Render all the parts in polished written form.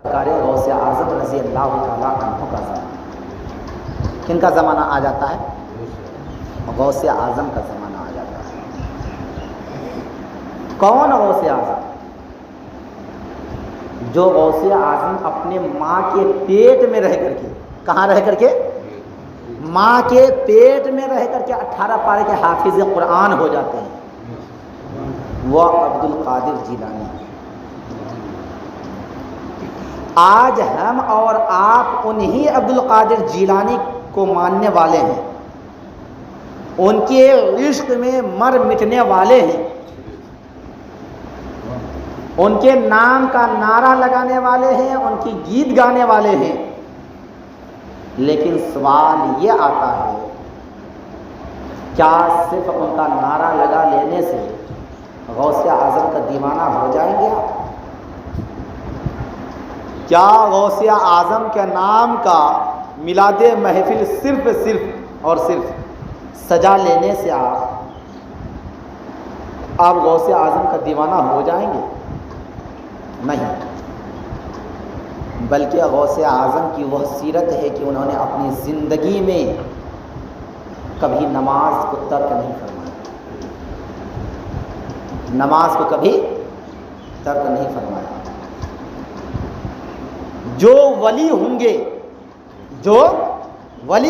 سرکار غوث اعظم رضی اللہ تعالیٰ عنہ کا زمانہ، کن کا زمانہ آ جاتا ہے؟ غوث اعظم کا زمانہ آ جاتا ہے۔ کون غوث اعظم؟ جو غوث اعظم اپنے ماں کے پیٹ میں رہ کر کے، کہاں رہ کر کے؟ ماں کے پیٹ میں رہ کر کے 18 پارے کے حافظ قرآن ہو جاتے ہیں، وہ عبد القادر جیلانی۔ آج ہم اور آپ انہی عبد القادر جیلانی کو ماننے والے ہیں، ان کے عشق میں مر مٹنے والے ہیں، ان کے نام کا نعرہ لگانے والے ہیں، ان کی گیت گانے والے ہیں۔ لیکن سوال یہ آتا ہے، کیا صرف ان کا نعرہ لگا لینے سے غوث اعظم کا دیوانہ ہو جائیں گے آپ؟ کیا غوث اعظم کے نام کا میلاد محفل صرف اور صرف سجا لینے سے آپ غوث اعظم کا دیوانہ ہو جائیں گے؟ نہیں، بلکہ غوث اعظم کی وہ سیرت ہے کہ انہوں نے اپنی زندگی میں کبھی نماز کو ترک نہیں فرمایا، نماز کو کبھی ترک نہیں فرمایا۔ جو ولی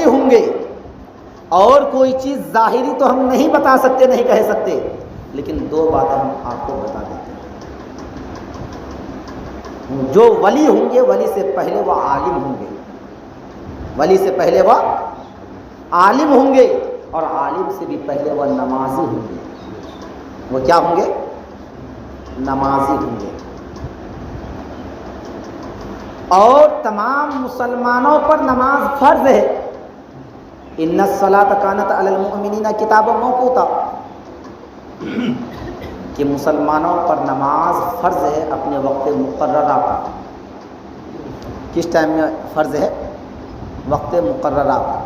ہوں گے اور کوئی چیز ظاہری تو ہم نہیں بتا سکتے، نہیں کہہ سکتے، لیکن دو باتیں ہم آپ کو بتا دیتے ہیں۔ جو ولی ہوں گے، ولی سے پہلے وہ عالم ہوں گے، ولی سے پہلے وہ عالم ہوں گے، اور عالم سے بھی پہلے وہ نمازی ہوں گے۔ وہ کیا ہوں گے؟ نمازی ہوں گے۔ اور تمام مسلمانوں پر نماز فرض ہے۔ ان الصلاۃ کانت علی المؤمنین کتابا موقوتا، کہ مسلمانوں پر نماز فرض ہے اپنے وقت مقررہ پر۔ کس ٹائم میں فرض ہے؟ وقت مقررہ پر۔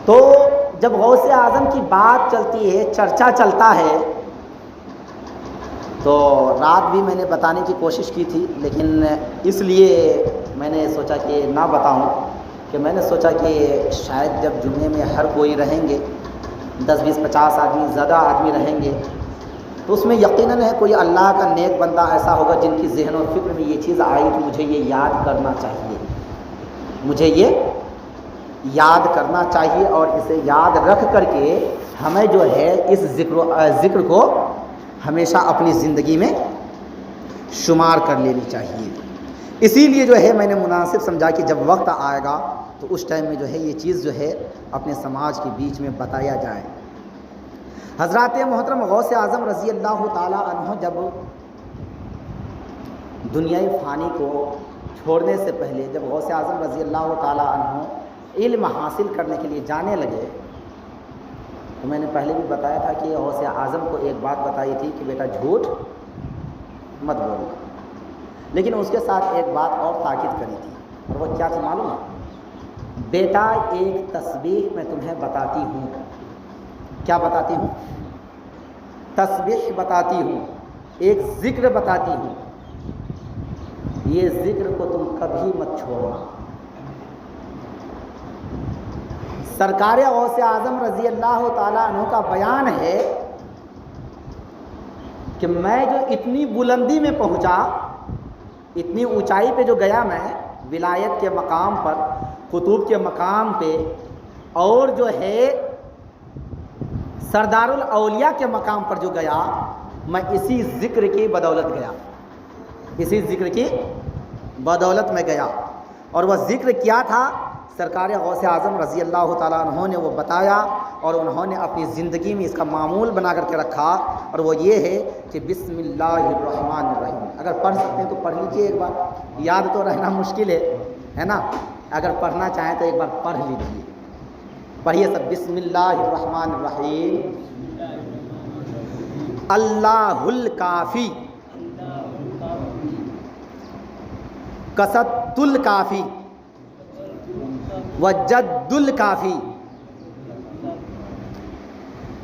تو جب غوث اعظم کی بات چلتی ہے، چرچا چلتا ہے، تو رات بھی میں نے بتانے کی کوشش کی تھی، لیکن اس لیے میں نے سوچا کہ نہ بتاؤں، کہ میں نے سوچا کہ شاید جب جمعے میں ہر کوئی رہیں گے، 10 20 50 آدمی، زیادہ آدمی رہیں گے، تو اس میں یقیناً ہے کوئی اللہ کا نیک بندہ ایسا ہوگا جن کی ذہن و فکر میں یہ چیز آئی کہ مجھے یہ یاد کرنا چاہیے، مجھے یہ یاد کرنا چاہیے، اور اسے یاد رکھ کر کے ہمیں جو ہے اس ذکر کو ہمیشہ اپنی زندگی میں شمار کر لینی چاہیے۔ اسی لیے جو ہے میں نے مناسب سمجھا کہ جب وقت آئے گا تو اس ٹائم میں جو ہے یہ چیز جو ہے اپنے سماج کے بیچ میں بتایا جائے۔ حضرات محترم غوث اعظم رضی اللہ تعالیٰ عنہ جب دنیائے فانی کو چھوڑنے سے پہلے، جب غوث اعظم رضی اللہ تعالیٰ عنہ علم حاصل کرنے کے لیے جانے لگے، تو میں نے پہلے بھی بتایا تھا کہ غوث اعظم کو ایک بات بتائی تھی کہ بیٹا جھوٹ مت بولنا، لیکن اس کے ساتھ ایک بات اور تاکید کری تھی، اور وہ کیا تھی معلوم ہے؟ بیٹا ایک تسبیح میں تمہیں بتاتی ہوں۔ کیا بتاتی ہوں؟ تسبیح بتاتی ہوں، ایک ذکر بتاتی ہوں، یہ ذکر کو تم کبھی مت چھوڑنا۔ سرکار غوث اعظم رضی اللہ تعالیٰ عنہ کا بیان ہے کہ میں جو اتنی بلندی میں پہنچا، اتنی اونچائی پہ جو گیا، میں ولایت کے مقام پر، قطب کے مقام پہ، اور جو ہے سردار الاولیاء کے مقام پر جو گیا، میں اسی ذکر کی بدولت گیا، اسی ذکر کی بدولت میں گیا۔ اور وہ ذکر کیا تھا؟ سرکار غوث اعظم رضی اللہ تعالیٰ عنہ نے وہ بتایا، اور انہوں نے اپنی زندگی میں اس کا معمول بنا کر کے رکھا، اور وہ یہ ہے کہ بسم اللہ الرحمن الرحیم۔ اگر پڑھ سکتے ہیں تو پڑھ لیجئے ایک بار، یاد تو رہنا مشکل ہے نا؟ اگر پڑھنا چاہیں تو ایک بار پڑھ لیجئے، پڑھیے سب، بسم اللہ الرحمن الرحیم۔ اللہ الکافی کسۃ الکافی وجد الکافی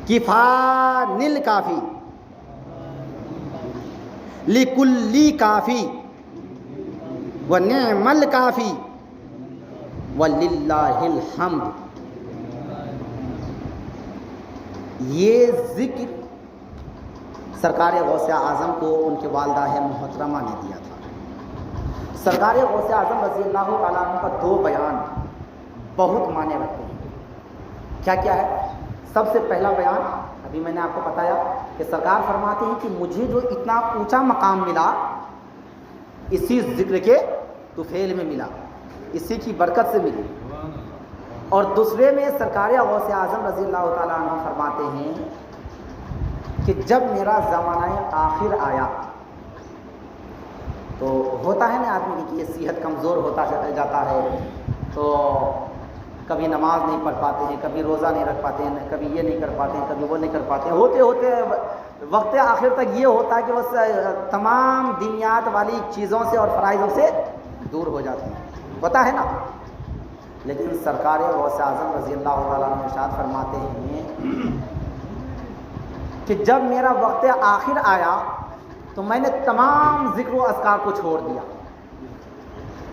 کفان الکافی لکلی کافی وَنِعْمَ الْكَافِي وَلِلَّهِ الْحَمْدُ. یہ ذکر سرکار غوث اعظم کو ان کے والدہ محترمہ نے دیا تھا. سرکار غوث اعظم رضی اللہ تعالیٰ عنہ کا دو بیان بہت معنی رکھتے ہیں. کیا کیا ہے؟ سب سے پہلا بیان ابھی میں نے آپ کو بتایا کہ سرکار فرماتے ہیں کہ مجھے جو اتنا اونچا مقام ملا اسی ذکر کے طفیل میں ملا، اسی کی برکت سے ملی. اور دوسرے میں سرکار غوث اعظم رضی اللہ تعالیٰ عنہ فرماتے ہیں کہ جب میرا زمانہ آخر آیا تو ہوتا ہے نا آدمی کی یہ صحت کمزور ہوتا جاتا ہے، تو کبھی نماز نہیں پڑھ پاتے ہیں، کبھی روزہ نہیں رکھ پاتے ہیں، کبھی یہ نہیں کر پاتے ہیں، کبھی وہ نہیں کر پاتے ہیں. ہوتے ہوتے وقت آخر تک یہ ہوتا ہے کہ وہ تمام دنیات والی چیزوں سے اور فرائضوں سے دور ہو جاتے ہیں، ہوتا ہے نا. لیکن سرکار غوث اعظم رضی اللہ تعالیٰ عنہ ارشاد فرماتے ہیں کہ جب میرا وقت آخر آیا تو میں نے تمام ذکر و اذکار کو چھوڑ دیا،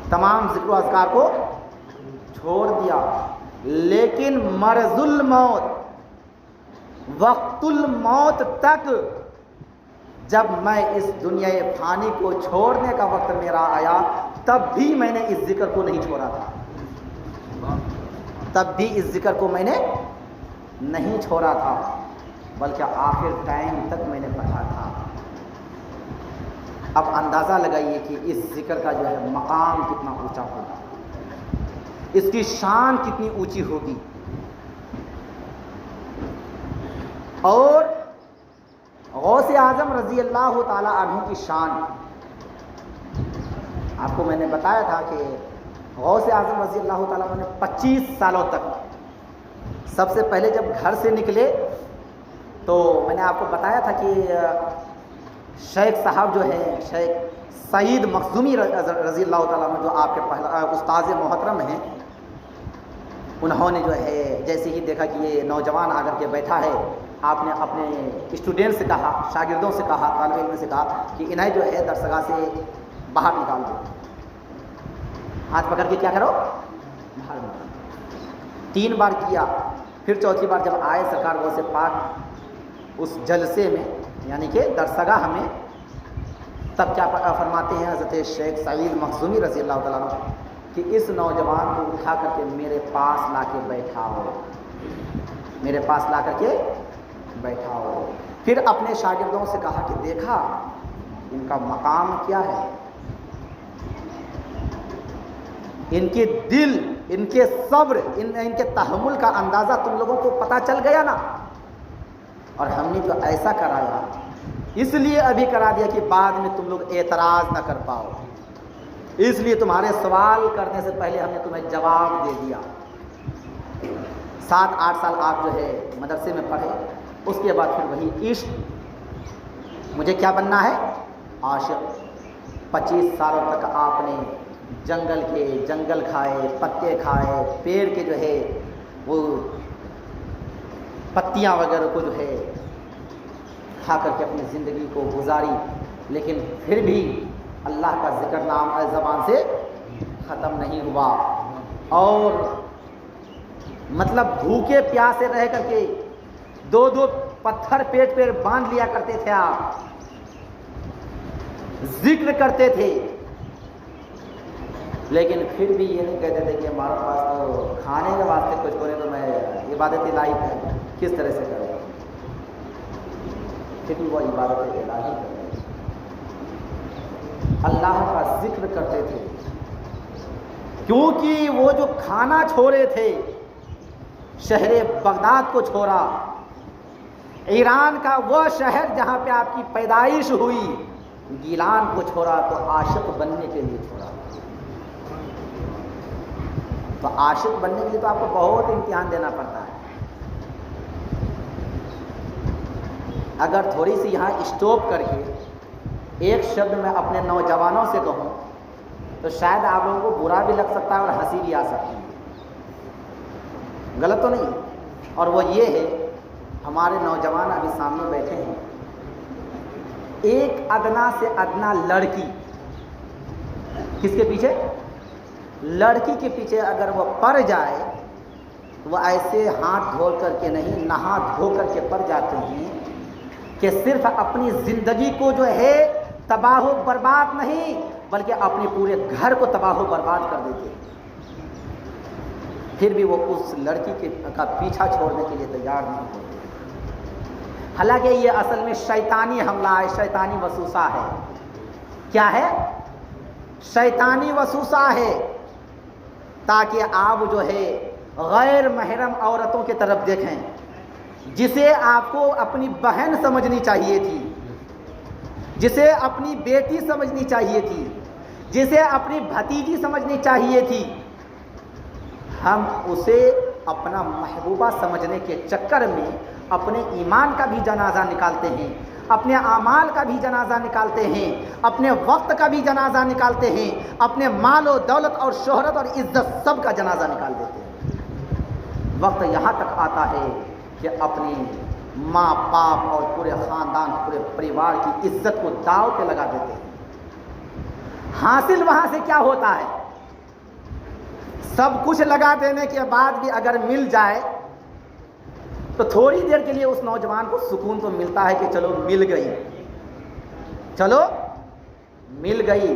تمام ذکر و اذکار کو چھوڑ دیا. لیکن مرض الموت، وقت الموت تک جب میں اس دنیا فانی کو چھوڑنے کا وقت میرا آیا تب بھی میں نے اس ذکر کو نہیں چھوڑا تھا، تب بھی اس ذکر کو میں نے نہیں چھوڑا تھا، بلکہ آخر ٹائم تک میں نے پڑھا تھا. اب اندازہ لگائیے کہ اس ذکر کا جو ہے مقام کتنا اونچا ہوگا، اس کی شان کتنی اونچی ہوگی. اور غوث اعظم رضی اللہ تعالی عنہ کی شان، آپ کو میں نے بتایا تھا کہ غوث اعظم رضی اللہ تعالیٰ عنہ نے 25 سالوں تک، سب سے پہلے جب گھر سے نکلے تو میں نے آپ کو بتایا تھا کہ شیخ صاحب جو ہیں شیخ سعید مخزومی رضی اللہ تعالیٰ عنہ جو آپ کے پہلا استاذ محترم ہیں، انہوں نے جو ہے جیسے ہی دیکھا کہ یہ نوجوان آ کر کے بیٹھا ہے، آپ نے اپنے اسٹوڈنٹ سے کہا، شاگردوں سے کہا، طالب علم سے کہا کہ انہیں جو ہے درسگاہ سے باہر نکال دو، ہاتھ پکڑ کے کیا کرو باہر نکال. 3 بار کیا، پھر چوتھی بار جب آئے سرکار غوث پاک اس جلسے میں یعنی کہ درسگاہ میں، تب کیا فرماتے ہیں حضرت شیخ سعید مخزومی رضی اللہ تعالیٰ عنہ کہ اس نوجوان کو اٹھا کر کے میرے پاس لا کے بیٹھاؤ، میرے پاس لا کر کے بیٹھاؤ. پھر اپنے شاگردوں سے کہا کہ دیکھا ان کا مقام کیا ہے، ان کے دل، ان کے صبر، ان کے تحمل کا اندازہ تم لوگوں کو پتہ چل گیا نا. اور ہم نے جو ایسا کرایا اس لیے ابھی کرا دیا کہ بعد میں تم لوگ اعتراض نہ کر پاؤ، اس لیے تمہارے سوال کرنے سے پہلے ہم نے تمہیں جواب دے دیا. 7-8 سال آپ جو ہے مدرسے میں پڑھے، اس کے بعد پھر وہی عشق، مجھے کیا بننا ہے عاشق. 25 سالوں تک آپ نے جنگل کھائے، پتے کھائے، پیڑ کے جو ہے وہ پتیاں وغیرہ کو جو ہے کھا کر کے اپنی زندگی کو گزاری. لیکن پھر بھی اللہ کا ذکر نام زبان سے ختم نہیں ہوا. اور مطلب بھوکے پیاسے رہ کر کے 2 پتھر پیٹ پہ باندھ لیا کرتے تھے، آپ ذکر کرتے تھے، لیکن پھر بھی یہ نہیں کہتے تھے کہ ہمارے پاس تو کھانے کے واسطے کچھ کرے تو میں عبادت الہی کس طرح سے کروں. پھر بھی وہ عبادت الہی کرتے تھے، اللہ کا ذکر کرتے تھے. کیونکہ وہ جو کھانا چھوڑے تھے، شہر بغداد کو چھوڑا، ایران کا وہ شہر جہاں پہ آپ کی پیدائش ہوئی، گیلان کو چھوڑا، تو عاشق بننے کے لیے چھوڑا. تو عاشق بننے کے لیے تو آپ کو بہت امتحان دینا پڑتا ہے. اگر تھوڑی سی یہاں اسٹاپ کر کے ایک شبد میں اپنے نوجوانوں سے کہوں تو شاید آپ لوگوں کو برا بھی لگ سکتا ہے اور ہنسی بھی آ سکتی ہے، غلط تو نہیں. اور وہ یہ ہے، ہمارے نوجوان ابھی سامنے بیٹھے ہیں، ایک ادنا سے ادنا لڑکی کس کے پیچھے؟ لڑکی کے پیچھے اگر وہ پڑ جائے تو وہ ایسے ہاتھ دھو کر کے نہیں، نہا دھو کر کے پڑ جاتے ہیں کہ صرف اپنی زندگی کو جو ہے تباہ و برباد نہیں بلکہ اپنے پورے گھر کو تباہ و برباد کر دیتے ہیں، پھر بھی وہ اس لڑکی کا پیچھا چھوڑنے کے لیے تیار نہیں ہوتے۔ حالانکہ یہ اصل میں شیطانی حملہ ہے، شیطانی وسوسہ ہے۔ کیا ہے؟ شیطانی وسوسہ ہے، تاکہ آپ جو ہے غیر محرم عورتوں کی طرف دیکھیں، جسے آپ کو اپنی بہن سمجھنی چاہیے تھی، جسے اپنی بیٹی سمجھنی چاہیے تھی، جسے اپنی بھتیجی سمجھنی چاہیے تھی، ہم اسے اپنا محبوبہ سمجھنے کے چکر میں اپنے ایمان کا بھی جنازہ نکالتے ہیں، اپنے اعمال کا بھی جنازہ نکالتے ہیں، اپنے وقت کا بھی جنازہ نکالتے ہیں، اپنے مال و دولت اور شہرت اور عزت سب کا جنازہ نکال دیتے ہیں۔ وقت یہاں تک آتا ہے کہ اپنی ماں باپ اور پورے خاندان، پورے پریوار کی عزت کو داؤ پہ لگا دیتے ہیں۔ حاصل وہاں سے کیا ہوتا ہے؟ سب کچھ لگا دینے کے بعد بھی اگر مل جائے تو تھوڑی دیر کے لیے اس نوجوان کو سکون تو ملتا ہے کہ چلو مل گئی، چلو مل گئی،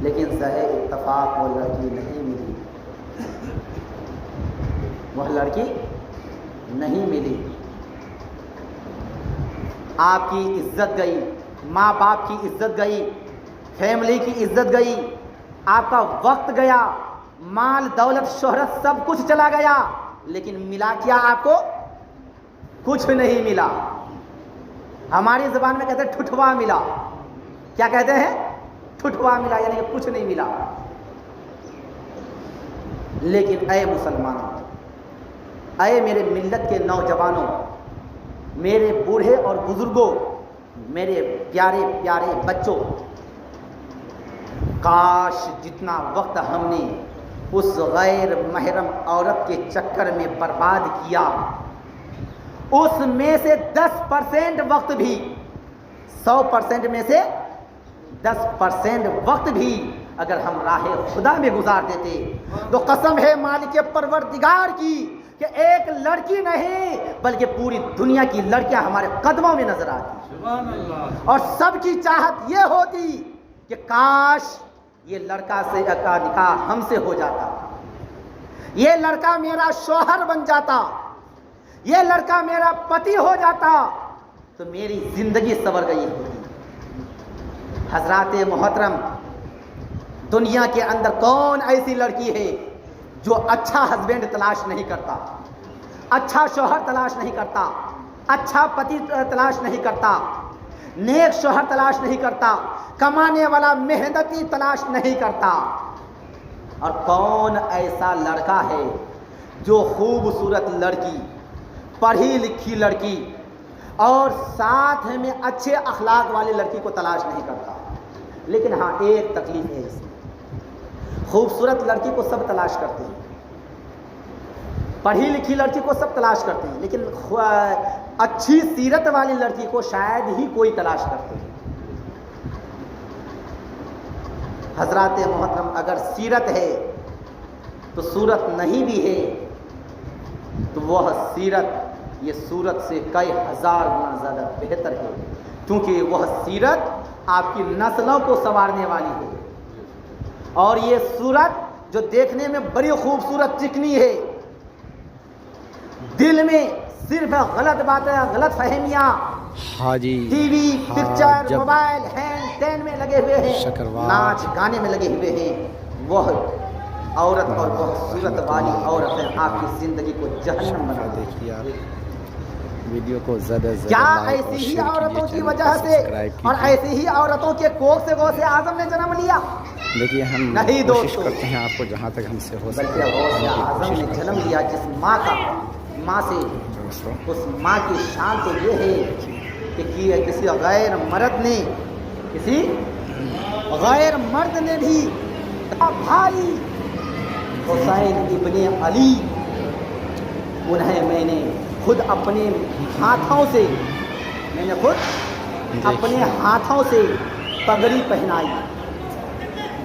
لیکن صحیح اتفاق وہ لڑکی نہیں ملی، وہ لڑکی نہیں ملی۔ آپ کی عزت گئی، ماں باپ کی عزت گئی، فیملی کی عزت گئی، آپ کا وقت گیا، مال دولت شہرت سب کچھ چلا گیا، لیکن ملا کیا آپ کو؟ کچھ نہیں ملا۔ ہماری زبان میں کہتے ہیں ٹھٹوا ملا۔ کیا کہتے ہیں؟ ٹھٹوا ملا، یعنی کہ کچھ نہیں ملا۔ لیکن اے مسلمانوں، اے میرے ملت کے نوجوانوں، میرے بوڑھے اور بزرگوں، میرے پیارے پیارے بچوں، کاش جتنا وقت ہم نے اس غیر محرم عورت کے چکر میں برباد کیا، اس میں سے 10% وقت بھی، 100% میں سے 10% وقت بھی اگر ہم راہ خدا میں گزار دیتے تو قسم ہے مالک پروردگار کی کہ ایک لڑکی نہیں بلکہ پوری دنیا کی لڑکیاں ہمارے قدموں میں نظر آتی، سبحان اللہ، اور سب کی چاہت یہ ہوتی کہ کاش یہ لڑکا سے کا نکاح ہم سے ہو جاتا، یہ لڑکا میرا شوہر بن جاتا، یہ لڑکا میرا پتی ہو جاتا تو میری زندگی سنور گئی ہوتی۔ حضرات محترم، دنیا کے اندر کون ایسی لڑکی ہے جو اچھا ہسبینڈ تلاش نہیں کرتا، اچھا شوہر تلاش نہیں کرتا، اچھا پتی تلاش نہیں کرتا، نیک شوہر تلاش نہیں کرتا، کمانے والا محنتی تلاش نہیں کرتا؟ اور کون ایسا لڑکا ہے جو خوبصورت لڑکی، پڑھی لکھی لڑکی اور ساتھ میں اچھے اخلاق والی لڑکی کو تلاش نہیں کرتا؟ لیکن ہاں ایک تکلیف ہے اس میں، خوبصورت لڑکی کو سب تلاش کرتے ہیں، پڑھی لکھی لڑکی کو سب تلاش کرتے ہیں، لیکن اچھی سیرت والی لڑکی کو شاید ہی کوئی تلاش کرتے ہیں۔ حضرات محترم، اگر سیرت ہے تو صورت نہیں بھی ہے تو وہ سیرت یہ صورت سے کئی ہزار گنا زیادہ بہتر ہے، کیونکہ وہ سیرت آپ کی نسلوں کو سنوارنے والی ہے، اور یہ صورت جو دیکھنے میں بڑی خوبصورت چکنی ہے، دل میں صرف غلط باتیں، غلط فہمیاں، T V, picture, mobile, hand تین میں لگے ہوئے ہیں، ناچ گانے میں لگے ہوئے ہیں، وہ عورت اور وہ صورت والی عورتیں آپ کی زندگی کو جہنم بنا دیتی ہیں۔ ویڈیو کو زیادہ سے کیا ایسی ہی عورتوں کی وجہ سے اور ایسی ہی عورتوں کے کوکھ سے غوث اعظم نے جنم لیا؟ دیکھیے ہم نہیں کوشش دوستو، کرتے ہیں آپ کو جہاں تک ہم سے ہو بلکہ سکے غوث اعظم نے جنم لیا جس ماں کا، ماں سے اس ماں کی شان تو یہ ہے کہ کسی غیر مرد نے، کسی غیر مرد نے بھی بھائی حسین ابن علی، انہیں میں نے خود اپنے ہاتھوں سے، میں نے خود اپنے ہاتھوں سے پگڑی پہنائی،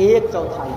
1/4।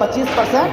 25%